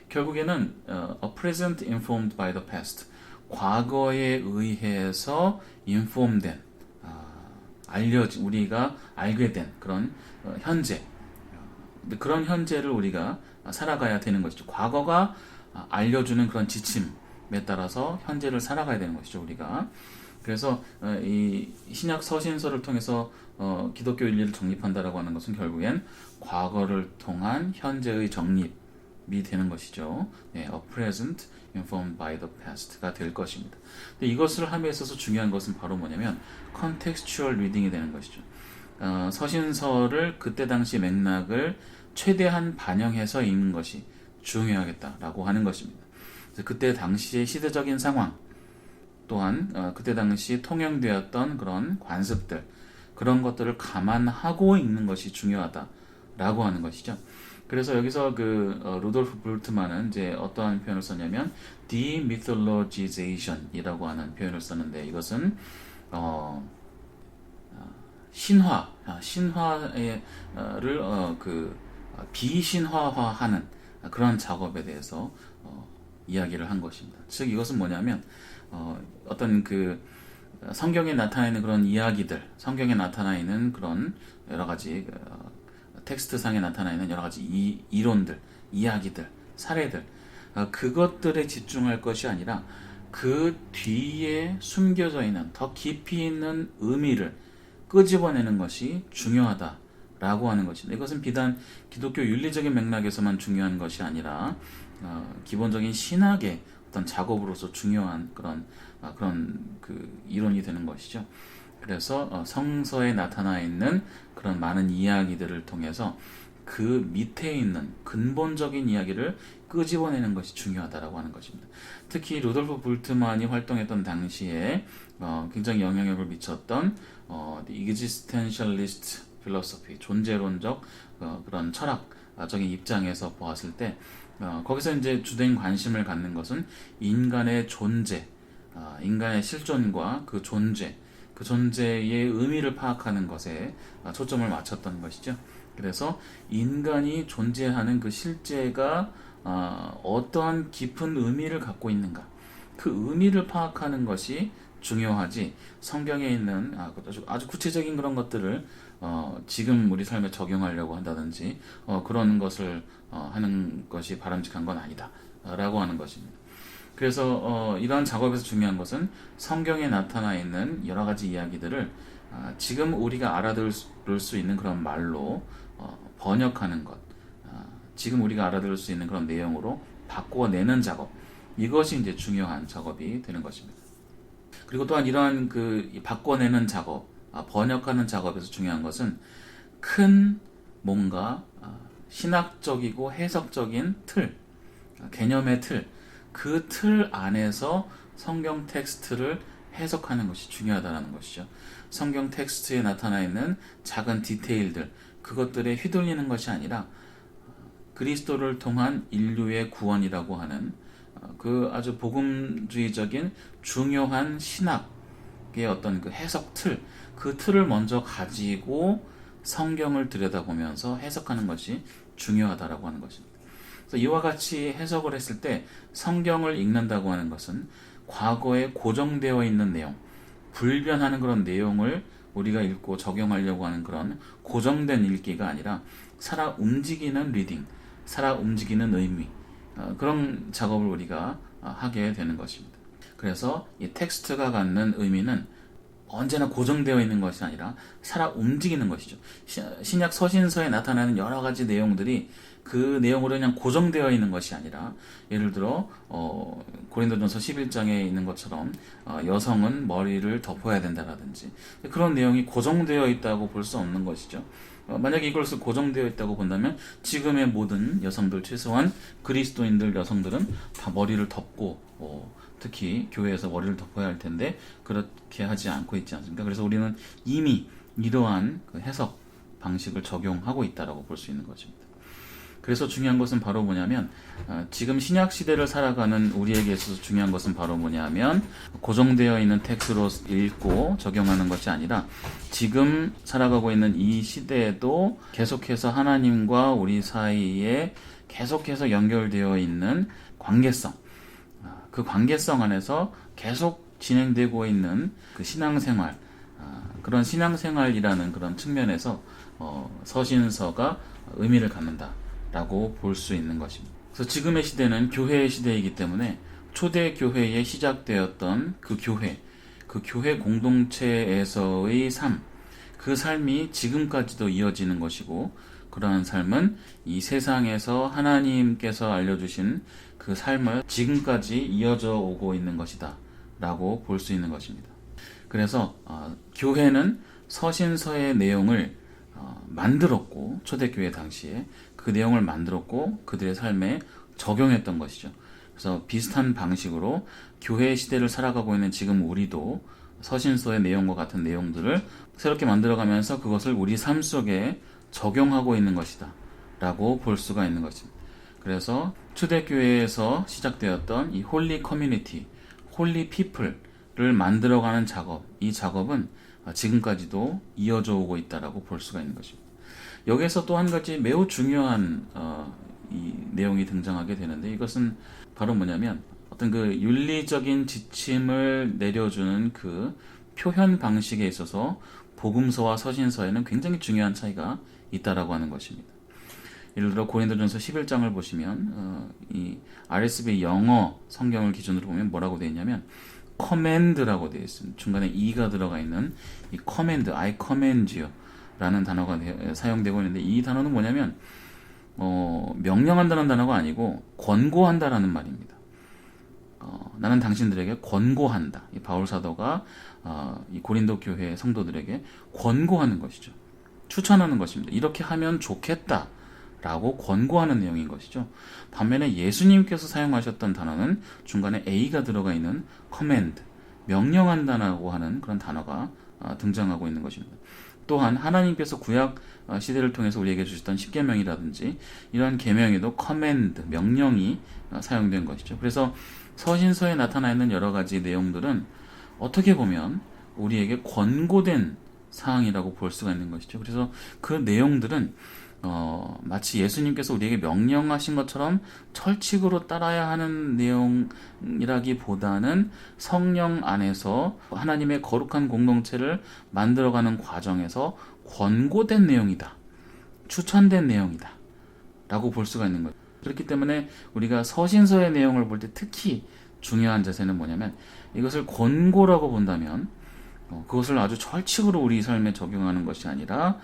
Speaker 1: 결국에는 a present informed by the past, 과거에 의해서 인폼된, 알려진, 우리가 알게 된 그런 현재, 그런 현재를 우리가 살아가야 되는 것이죠. 과거가 알려주는 그런 지침에 따라서 현재를 살아가야 되는 것이죠, 우리가. 그래서 이 신약 서신서를 통해서 기독교 윤리를 정립한다라고 하는 것은 결국엔 과거를 통한 현재의 정립이 되는 것이죠. 네, a present informed by the past가 될 것입니다. 근데 이것을 함에 있어서 중요한 것은 바로 뭐냐면 contextual reading이 되는 것이죠. 서신서를 그때 당시 맥락을 최대한 반영해서 읽는 것이 중요하겠다라고 하는 것입니다. 그래서 그때 당시의 시대적인 상황 또한 그때 당시 통용되었던 그런 관습들 그런 것들을 감안하고 읽는 것이 중요하다라고 하는 것이죠. 그래서 여기서 루돌프 볼트만은 이제 어떠한 표현을 썼냐면 demythologization이라고 하는 표현을 썼는데 이것은 신화를 비신화화하는 그런 작업에 대해서 이야기를 한 것입니다. 즉 이것은 뭐냐면 어떤 성경에 나타나 있는 그런 이야기들, 성경에 나타나 있는 그런 여러 가지 텍스트상에 나타나 있는 여러 가지 이론들, 이야기들, 사례들 그것들에 집중할 것이 아니라 그 뒤에 숨겨져 있는 더 깊이 있는 의미를 끄집어내는 것이 중요하다라고 하는 것입니다. 이것은 비단 기독교 윤리적인 맥락에서만 중요한 것이 아니라 기본적인 신학의 어떤 작업으로서 중요한 그런 이론이 되는 것이죠. 그래서 성서에 나타나 있는 그런 많은 이야기들을 통해서 그 밑에 있는 근본적인 이야기를 끄집어내는 것이 중요하다라고 하는 것입니다. 특히 루돌프 볼트만이 활동했던 당시에 굉장히 영향력을 미쳤던 The Existentialist Philosophy, 존재론적 그런 철학적인 입장에서 보았을 때 거기서 이제 주된 관심을 갖는 것은 인간의 존재, 인간의 실존과 그 존재의 의미를 파악하는 것에 초점을 맞췄던 것이죠. 그래서 인간이 존재하는 그 실제가 어떠한 깊은 의미를 갖고 있는가, 그 의미를 파악하는 것이 중요하지 성경에 있는 아주 구체적인 그런 것들을 지금 우리 삶에 적용하려고 한다든지 그런 것을 하는 것이 바람직한 건 아니다 라고 하는 것입니다. 그래서 이러한 작업에서 중요한 것은 성경에 나타나 있는 여러 가지 이야기들을 지금 우리가 알아들을 수 있는 그런 말로 번역하는 것, 지금 우리가 알아들을 수 있는 그런 내용으로 바꿔내는 작업, 이것이 이제 중요한 작업이 되는 것입니다. 그리고 또한 이러한 바꿔내는 작업, 번역하는 작업에서 중요한 것은 큰 뭔가 신학적이고 해석적인 틀, 개념의 틀, 그 틀 안에서 성경 텍스트를 해석하는 것이 중요하다는 것이죠. 성경 텍스트에 나타나 있는 작은 디테일들, 그것들에 휘둘리는 것이 아니라 그리스도를 통한 인류의 구원이라고 하는 아주 복음주의적인 중요한 신학의 어떤 해석 틀, 그 틀을 먼저 가지고 성경을 들여다보면서 해석하는 것이 중요하다라고 하는 것입니다. 그래서 이와 같이 해석을 했을 때 성경을 읽는다고 하는 것은 과거에 고정되어 있는 내용, 불변하는 그런 내용을 우리가 읽고 적용하려고 하는 그런 고정된 읽기가 아니라 살아 움직이는 리딩, 살아 움직이는 의미, 그런 작업을 우리가 하게 되는 것입니다. 그래서 이 텍스트가 갖는 의미는 언제나 고정되어 있는 것이 아니라 살아 움직이는 것이죠. 신약 서신서에 나타나는 여러 가지 내용들이 그 내용으로 그냥 고정되어 있는 것이 아니라 예를 들어 고린도전서 11장에 있는 것처럼 여성은 머리를 덮어야 된다라든지 그런 내용이 고정되어 있다고 볼 수 없는 것이죠. 만약에 이것을 고정되어 있다고 본다면 지금의 모든 여성들, 최소한 그리스도인들 여성들은 다 머리를 덮고 특히 교회에서 머리를 덮어야 할 텐데 그렇게 하지 않고 있지 않습니까? 그래서 우리는 이미 이러한 해석 방식을 적용하고 있다라고 볼 수 있는 것입니다. 그래서 중요한 것은 바로 뭐냐면 지금 신약 시대를 살아가는 우리에게 있어서 중요한 것은 바로 뭐냐면 고정되어 있는 텍스트로 읽고 적용하는 것이 아니라 지금 살아가고 있는 이 시대에도 계속해서 하나님과 우리 사이에 계속해서 연결되어 있는 관계성, 그 관계성 안에서 계속 진행되고 있는 그 신앙생활, 그런 신앙생활이라는 그런 측면에서 서신서가 의미를 갖는다라고 볼 수 있는 것입니다. 그래서 지금의 시대는 교회의 시대이기 때문에 초대 교회에 시작되었던 그 교회 공동체에서의 삶, 그 삶이 지금까지도 이어지는 것이고 그러한 삶은 이 세상에서 하나님께서 알려주신 그 삶을 지금까지 이어져 오고 있는 것이다 라고 볼 수 있는 것입니다. 그래서 교회는 서신서의 내용을 만들었고 초대교회 당시에 그 내용을 만들었고 그들의 삶에 적용했던 것이죠. 그래서 비슷한 방식으로 교회 시대를 살아가고 있는 지금 우리도 서신서의 내용과 같은 내용들을 새롭게 만들어가면서 그것을 우리 삶 속에 적용하고 있는 것이다 라고 볼 수가 있는 것입니다. 그래서 초대교회에서 시작되었던 이 홀리 커뮤니티, 홀리 피플을 만들어가는 작업, 이 작업은 지금까지도 이어져 오고 있다라고 볼 수가 있는 것입니다. 여기에서 또 한 가지 매우 중요한 이 내용이 등장하게 되는데, 이것은 바로 뭐냐면 어떤 그 윤리적인 지침을 내려주는 그 표현 방식에 있어서 복음서와 서신서에는 굉장히 중요한 차이가 있다라고 하는 것입니다. 예를 들어 고린도전서 11장을 보시면 이 RSV 영어 성경을 기준으로 보면 뭐라고 되어 있냐면 command라고 되어 있습니다. 중간에 e가 들어가 있는 이 command, I command you 라는 단어가 사용되고 있는데, 이 단어는 뭐냐면 명령한다는 단어가 아니고 권고한다라는 말입니다. 나는 당신들에게 권고한다. 이 바울 사도가 이 고린도 교회 성도들에게 권고하는 것이죠. 추천하는 것입니다. 이렇게 하면 좋겠다 라고 권고하는 내용인 것이죠. 반면에 예수님께서 사용하셨던 단어는 중간에 A가 들어가 있는 command, 명령한다라고 하는 그런 단어가 등장하고 있는 것입니다. 또한 하나님께서 구약 시대를 통해서 우리에게 주셨던 십계명이라든지 이러한 계명에도 command, 명령이 사용된 것이죠. 그래서 서신서에 나타나 있는 여러 가지 내용들은 어떻게 보면 우리에게 권고된 사항이라고 볼 수가 있는 것이죠. 그래서 그 내용들은 마치 예수님께서 우리에게 명령하신 것처럼 철칙으로 따라야 하는 내용이라기보다는 성령 안에서 하나님의 거룩한 공동체를 만들어가는 과정에서 권고된 내용이다, 추천된 내용이다 라고 볼 수가 있는 거예요. 그렇기 때문에 우리가 서신서의 내용을 볼 때 특히 중요한 자세는 뭐냐면, 이것을 권고라고 본다면 그것을 아주 철칙으로 우리 삶에 적용하는 것이 아니라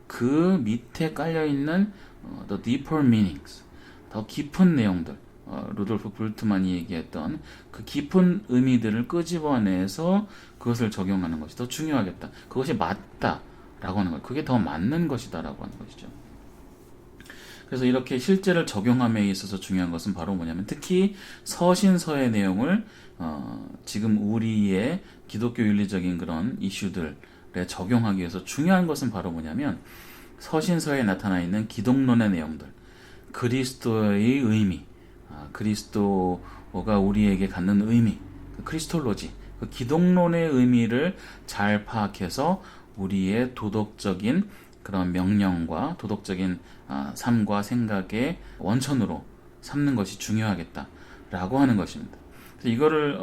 Speaker 1: 그 밑에 깔려있는 the deeper meanings, 더 깊은 내용들, 루돌프 불트만이 얘기했던 그 깊은 의미들을 끄집어내서 그것을 적용하는 것이 더 중요하겠다, 그것이 맞다라고 하는 것, 그게 더 맞는 것이다라고 하는 것이죠. 그래서 이렇게 실제를 적용함에 있어서 중요한 것은 바로 뭐냐면, 특히 서신서의 내용을 지금 우리의 기독교 윤리적인 그런 이슈들에 적용하기 위해서 중요한 것은 바로 뭐냐면, 서신서에 나타나 있는 기독론의 내용들, 그리스도의 의미, 그리스도가 우리에게 갖는 의미, 그 크리스톨로지, 그 기독론의 의미를 잘 파악해서 우리의 도덕적인 그런 명령과 도덕적인 삶과 생각의 원천으로 삼는 것이 중요하겠다라고 하는 것입니다. 그래서 이거를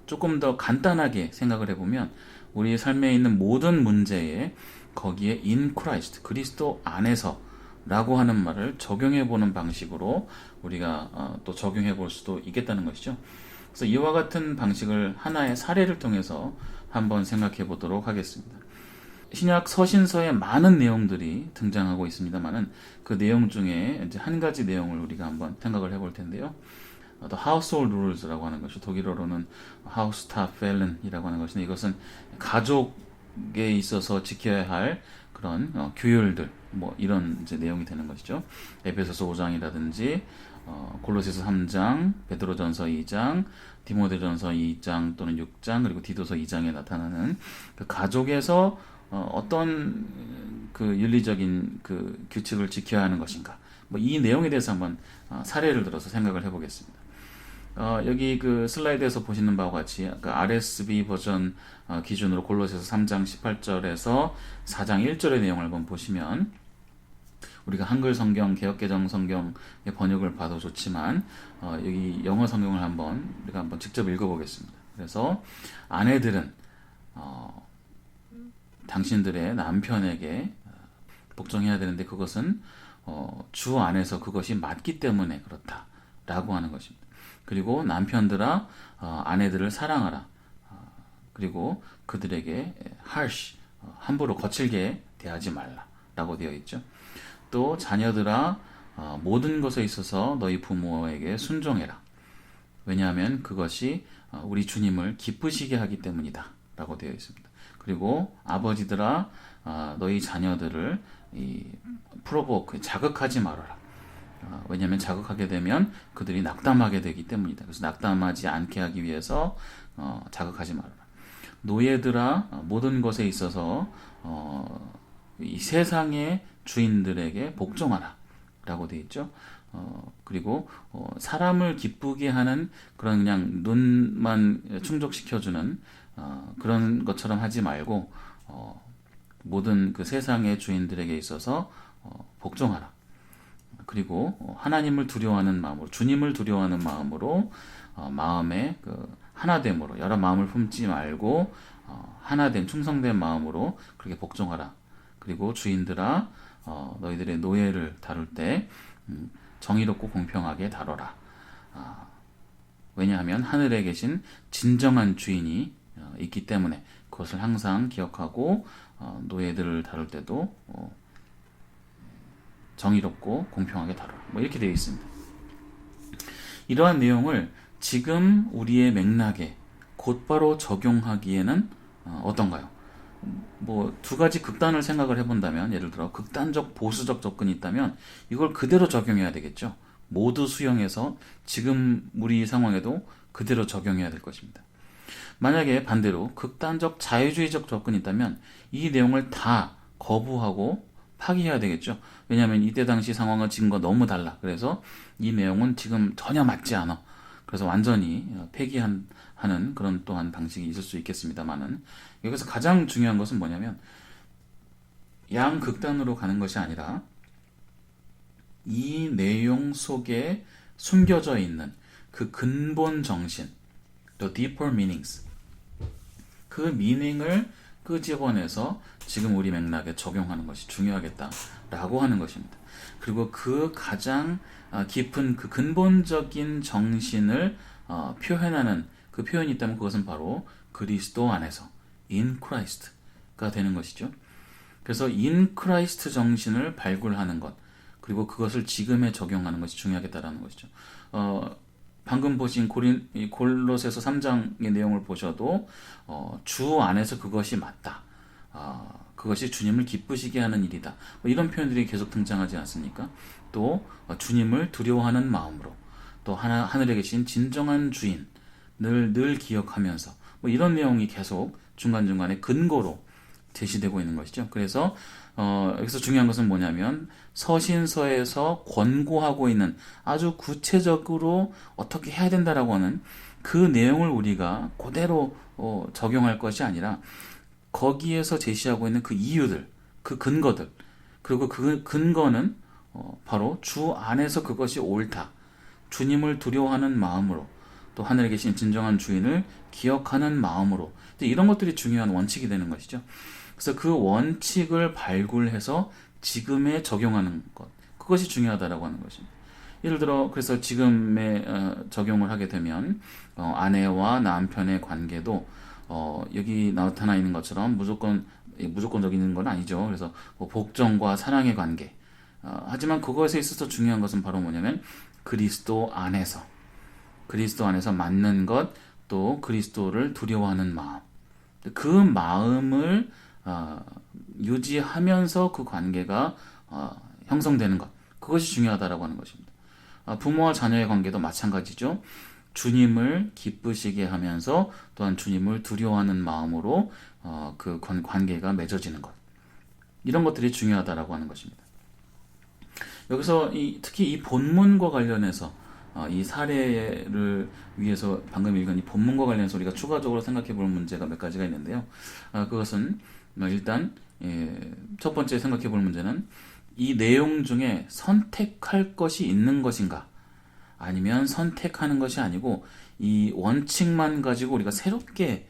Speaker 1: 조금 더 간단하게 생각을 해보면, 우리 삶에 있는 모든 문제에 거기에 in Christ, 그리스도 안에서 라고 하는 말을 적용해보는 방식으로 우리가 또 적용해볼 수도 있겠다는 것이죠. 그래서 이와 같은 방식을 하나의 사례를 통해서 한번 생각해 보도록 하겠습니다. 신약 서신서에 많은 내용들이 등장하고 있습니다만은 그 내용 중에 이제 한 가지 내용을 우리가 한번 생각을 해볼 텐데요. The Household Rules라고 하는 것이 독일어로는 Haustaffelen이라고 하는 것인데, 이것은 가족에 있어서 지켜야 할 그런 규율들, 뭐 이런 이제 내용이 되는 것이죠. 에베소서 5장이라든지 골로새서 3장, 베드로전서 2장, 디모데전서 2장 또는 6장, 그리고 디도서 2장에 나타나는 그 가족에서 어떤 그 윤리적인 그 규칙을 지켜야 하는 것인가, 뭐 이 내용에 대해서 한번 사례를 들어서 생각을 해보겠습니다. 여기 그 슬라이드에서 보시는 바와 같이 그 RSV 버전 기준으로 골로새서 3장 18절에서 4장 1절의 내용을 한번 보시면, 우리가 한글 성경, 개역개정 성경의 번역을 봐도 좋지만 여기 영어 성경을 우리가 한번 직접 읽어보겠습니다. 그래서 아내들은 당신들의 남편에게 복종해야 되는데, 그것은 주 안에서 그것이 맞기 때문에 그렇다라고 하는 것입니다. 그리고 남편들아, 아내들을 사랑하라. 그리고 그들에게 harsh, 함부로 거칠게 대하지 말라라고 되어 있죠. 또 자녀들아, 모든 것에 있어서 너희 부모에게 순종해라. 왜냐하면 그것이 우리 주님을 기쁘시게 하기 때문이다 라고 되어 있습니다. 그리고 아버지들아, 너희 자녀들을 프로보크, 자극하지 말아라. 왜냐하면 자극하게 되면 그들이 낙담하게 되기 때문이다. 그래서 낙담하지 않게 하기 위해서 자극하지 말아라. 노예들아, 모든 것에 있어서 이 세상의 주인들에게 복종하라 라고 되어 있죠. 그리고 사람을 기쁘게 하는 그런 그냥 눈만 충족시켜주는 그런 것처럼 하지 말고 모든 그 세상의 주인들에게 있어서 복종하라. 그리고 하나님을 두려워하는 마음으로, 주님을 두려워하는 마음으로 마음의 그 하나됨으로, 여러 마음을 품지 말고 하나됨, 충성된 마음으로 그렇게 복종하라. 그리고 주인들아, 너희들의 노예를 다룰 때 정의롭고 공평하게 다뤄라. 왜냐하면 하늘에 계신 진정한 주인이 있기 때문에 그것을 항상 기억하고 노예들을 다룰 때도 정의롭고 공평하게 다뤄라. 뭐 이렇게 되어 있습니다. 이러한 내용을 지금 우리의 맥락에 곧바로 적용하기에는 어떤가요? 뭐 두 가지 극단을 생각을 해본다면, 예를 들어 극단적 보수적 접근이 있다면 이걸 그대로 적용해야 되겠죠. 모두 수용해서 지금 우리 상황에도 그대로 적용해야 될 것입니다. 만약에 반대로 극단적 자유주의적 접근이 있다면 이 내용을 다 거부하고 파기해야 되겠죠. 왜냐하면 이때 당시 상황과 지금과 너무 달라. 그래서 이 내용은 지금 전혀 맞지 않아. 그래서 완전히 폐기하는 그런 또한 방식이 있을 수 있겠습니다만은, 여기서 가장 중요한 것은 뭐냐면 양극단으로 가는 것이 아니라 이 내용 속에 숨겨져 있는 그 근본 정신, the deeper meanings, 그 미닝을 끄집어내서 지금 우리 맥락에 적용하는 것이 중요하겠다라고 하는 것입니다. 그리고 그 가장 깊은 그 근본적인 정신을 표현하는 그 표현이 있다면 그것은 바로 그리스도 안에서 in Christ가 되는 것이죠. 그래서 in Christ 정신을 발굴하는 것, 그리고 그것을 지금에 적용하는 것이 중요하겠다라는 것이죠. 방금 보신 골로새서 3장의 내용을 보셔도 주 안에서 그것이 맞다. 그것이 주님을 기쁘시게 하는 일이다. 뭐 이런 표현들이 계속 등장하지 않습니까? 또 주님을 두려워하는 마음으로, 또 하늘에 계신 진정한 주인을 늘 기억하면서, 뭐 이런 내용이 계속 중간중간에 근거로 제시되고 있는 것이죠. 그래서 여기서 중요한 것은 뭐냐면 서신서에서 권고하고 있는 아주 구체적으로 어떻게 해야 된다라고 하는 그 내용을 우리가 그대로 적용할 것이 아니라 거기에서 제시하고 있는 그 이유들, 그 근거들, 그리고 그 근거는 바로 주 안에서 그것이 옳다. 주님을 두려워하는 마음으로, 또 하늘에 계신 진정한 주인을 기억하는 마음으로, 이런 것들이 중요한 원칙이 되는 것이죠. 그래서 그 원칙을 발굴해서 지금에 적용하는 것, 그것이 중요하다라고 하는 것입니다. 예를 들어 그래서 지금에 적용을 하게 되면 아내와 남편의 관계도 여기 나타나 있는 것처럼 무조건적인 건 아니죠. 그래서 뭐 복종과 사랑의 관계. 하지만 그것에 있어서 중요한 것은 바로 뭐냐면 그리스도 안에서 맞는 것, 또 그리스도를 두려워하는 마음. 그 마음을 유지하면서 그 관계가 형성되는 것, 그것이 중요하다라고 하는 것입니다. 부모와 자녀의 관계도 마찬가지죠. 주님을 기쁘시게 하면서 또한 주님을 두려워하는 마음으로 그 관계가 맺어지는 것, 이런 것들이 중요하다라고 하는 것입니다. 여기서 특히 이 본문과 관련해서 이 사례를 위해서 방금 읽은 이 본문과 관련해서 우리가 추가적으로 생각해 볼 문제가 몇 가지가 있는데요. 그것은 일단 첫 번째 생각해 볼 문제는 이 내용 중에 선택할 것이 있는 것인가, 아니면 선택하는 것이 아니고 이 원칙만 가지고 우리가 새롭게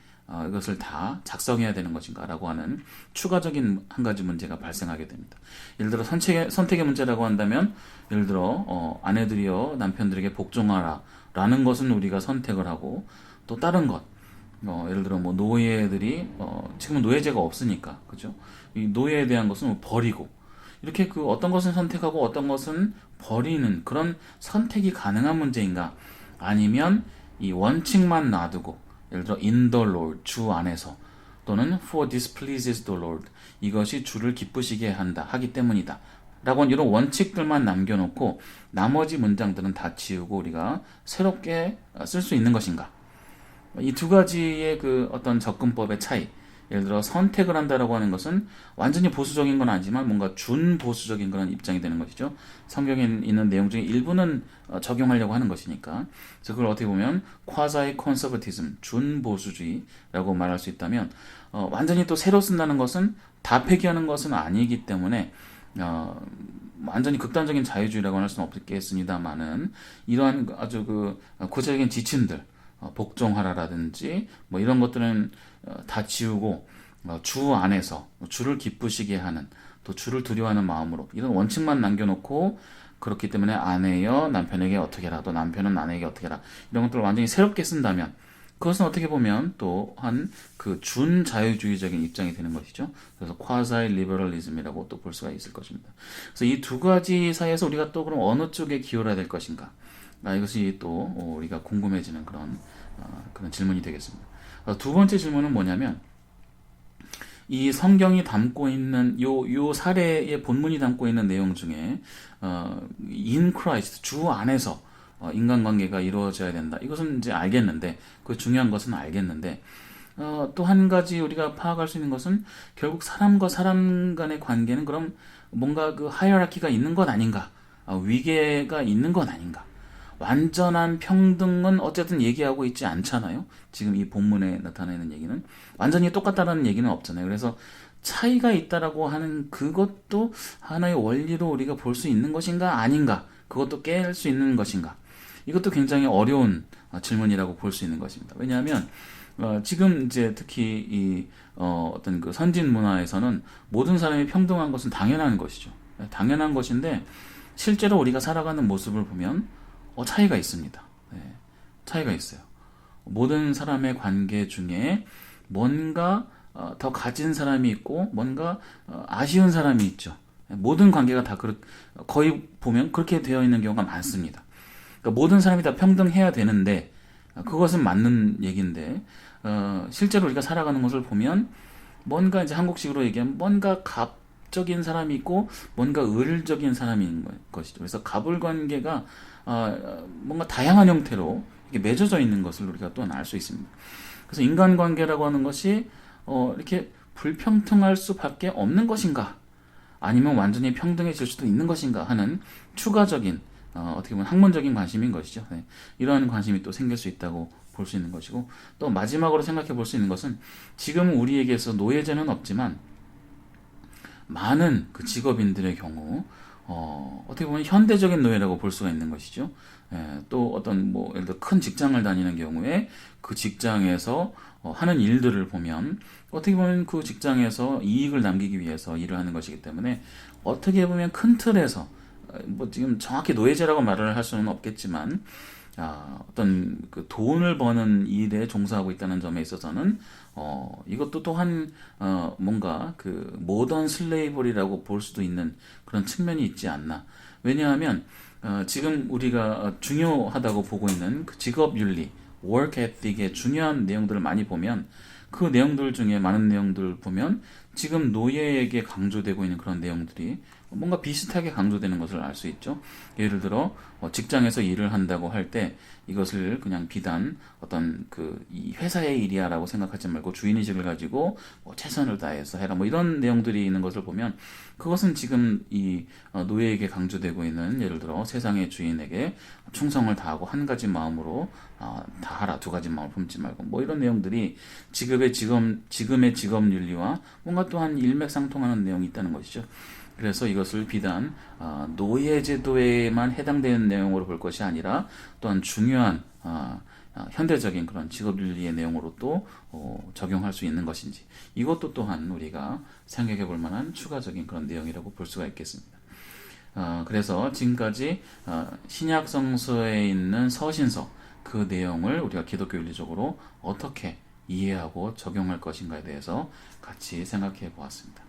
Speaker 1: 이것을 다 작성해야 되는 것인가 라고 하는 추가적인 한 가지 문제가 발생하게 됩니다. 예를 들어 선택의 문제라고 한다면, 예를 들어 아내들이여 남편들에게 복종하라 라는 것은 우리가 선택을 하고, 또 다른 것, 예를 들어 뭐 노예들이 지금은 노예제가 없으니까, 그죠? 이 노예에 대한 것은 버리고, 이렇게 그 어떤 것은 선택하고 어떤 것은 버리는 그런 선택이 가능한 문제인가, 아니면 이 원칙만 놔두고, 예를 들어 in the Lord, 주 안에서, 또는 for this pleases the Lord, 이것이 주를 기쁘시게 하기 때문이다 라고 이런 원칙들만 남겨놓고 나머지 문장들은 다 지우고 우리가 새롭게 쓸 수 있는 것인가? 이 두 가지의 그 어떤 접근법의 차이. 예를 들어 선택을 한다라고 하는 것은 완전히 보수적인 건 아니지만 뭔가 준보수적인 그런 입장이 되는 것이죠. 성경에 있는 내용 중에 일부는 적용하려고 하는 것이니까. 그래서 그걸 어떻게 보면 쿼자이 컨서버티즘, 준보수주의라고 말할 수 있다면 완전히 또 새로 쓴다는 것은 다 폐기하는 것은 아니기 때문에 완전히 극단적인 자유주의라고 할 수는 없겠습니다만은 이러한 아주 그 구체적인 지침들 복종하라라든지 뭐 이런 것들은 다 지우고 주 안에서 주를 기쁘시게 하는 또 주를 두려워하는 마음으로 이런 원칙만 남겨놓고 그렇기 때문에 아내여 남편에게 어떻게 해라 또 남편은 아내에게 어떻게 해라 이런 것들을 완전히 새롭게 쓴다면 그것은 어떻게 보면 또한 그 준자유주의적인 입장이 되는 것이죠. 그래서 쿼자이 리버럴리즘이라고 또 볼 수가 있을 것입니다. 그래서 이 두 가지 사이에서 우리가 또 그럼 어느 쪽에 기울어야 될 것인가? 이것이 또 우리가 궁금해지는 그런 질문이 되겠습니다. 두 번째 질문은 뭐냐면 이 성경이 담고 있는 요 사례의 본문이 담고 있는 내용 중에 in Christ 주 안에서 인간관계가 이루어져야 된다. 이것은 이제 알겠는데 그 중요한 것은 알겠는데 또 한 가지 우리가 파악할 수 있는 것은 결국 사람과 사람 간의 관계는 그럼 뭔가 그 하이어라키가 있는 것 아닌가? 위계가 있는 것 아닌가? 완전한 평등은 어쨌든 얘기하고 있지 않잖아요. 지금 이 본문에 나타나는 얘기는 완전히 똑같다라는 얘기는 없잖아요. 그래서 차이가 있다라고 하는 그것도 하나의 원리로 우리가 볼 수 있는 것인가 아닌가? 그것도 깰 수 있는 것인가? 이것도 굉장히 어려운 질문이라고 볼 수 있는 것입니다. 왜냐하면 지금 이제 특히 이 어떤 그 선진 문화에서는 모든 사람이 평등한 것은 당연한 것이죠. 당연한 것인데 실제로 우리가 살아가는 모습을 보면 차이가 있습니다. 네, 차이가 있어요. 모든 사람의 관계 중에 뭔가 더 가진 사람이 있고 뭔가 아쉬운 사람이 있죠. 모든 관계가 다 거의 보면 그렇게 되어 있는 경우가 많습니다. 그러니까 모든 사람이 다 평등해야 되는데 그것은 맞는 얘기인데 실제로 우리가 살아가는 것을 보면 뭔가 이제 한국식으로 얘기하면 뭔가 갑적인 사람이 있고 뭔가 을적인 사람이 있는 것이죠. 그래서 갑을 관계가 뭔가 다양한 형태로 이렇게 맺어져 있는 것을 우리가 또한 알 수 있습니다. 그래서 인간관계라고 하는 것이 이렇게 불평등할 수밖에 없는 것인가? 아니면 완전히 평등해질 수도 있는 것인가 하는 추가적인 어떻게 보면 학문적인 관심인 것이죠. 네. 이러한 관심이 또 생길 수 있다고 볼 수 있는 것이고 또 마지막으로 생각해 볼 수 있는 것은 지금 우리에게서 노예제는 없지만 많은 그 직업인들의 경우 어떻게 보면 현대적인 노예라고 볼 수가 있는 것이죠. 또 어떤 뭐 예를 들어 큰 직장을 다니는 경우에 그 직장에서 하는 일들을 보면 어떻게 보면 그 직장에서 이익을 남기기 위해서 일을 하는 것이기 때문에 어떻게 보면 큰 틀에서 뭐 지금 정확히 노예제라고 말을 할 수는 없겠지만 어떤 그 돈을 버는 일에 종사하고 있다는 점에 있어서는 이것도 또한 뭔가 그 모던 슬레이버리라고 볼 수도 있는 그런 측면이 있지 않나. 왜냐하면 지금 우리가 중요하다고 보고 있는 그 직업윤리, work ethic의 중요한 내용들을 많이 보면 그 내용들 중에 많은 내용들을 보면 지금 노예에게 강조되고 있는 그런 내용들이 뭔가 비슷하게 강조되는 것을 알 수 있죠. 예를 들어 직장에서 일을 한다고 할 때 이것을 그냥 비단 어떤 이 회사의 일이야라고 생각하지 말고 주인의식을 가지고 최선을 다해서 해라 뭐 이런 내용들이 있는 것을 보면 그것은 지금 이 노예에게 강조되고 있는 예를 들어 세상의 주인에게 충성을 다하고 한 가지 마음으로 다하라 두 가지 마음을 품지 말고 뭐 이런 내용들이 지금의 직업 윤리와 뭔가 또한 일맥상통하는 내용이 있다는 것이죠. 그래서 이것을 비단 노예제도에만 해당되는 내용으로 볼 것이 아니라 또한 중요한 현대적인 그런 직업윤리의 내용으로 또 적용할 수 있는 것인지 이것도 또한 우리가 생각해 볼 만한 추가적인 그런 내용이라고 볼 수가 있겠습니다. 그래서 지금까지 신약 성서에 있는 서신서 그 내용을 우리가 기독교 윤리적으로 어떻게 이해하고 적용할 것인가에 대해서 같이 생각해 보았습니다.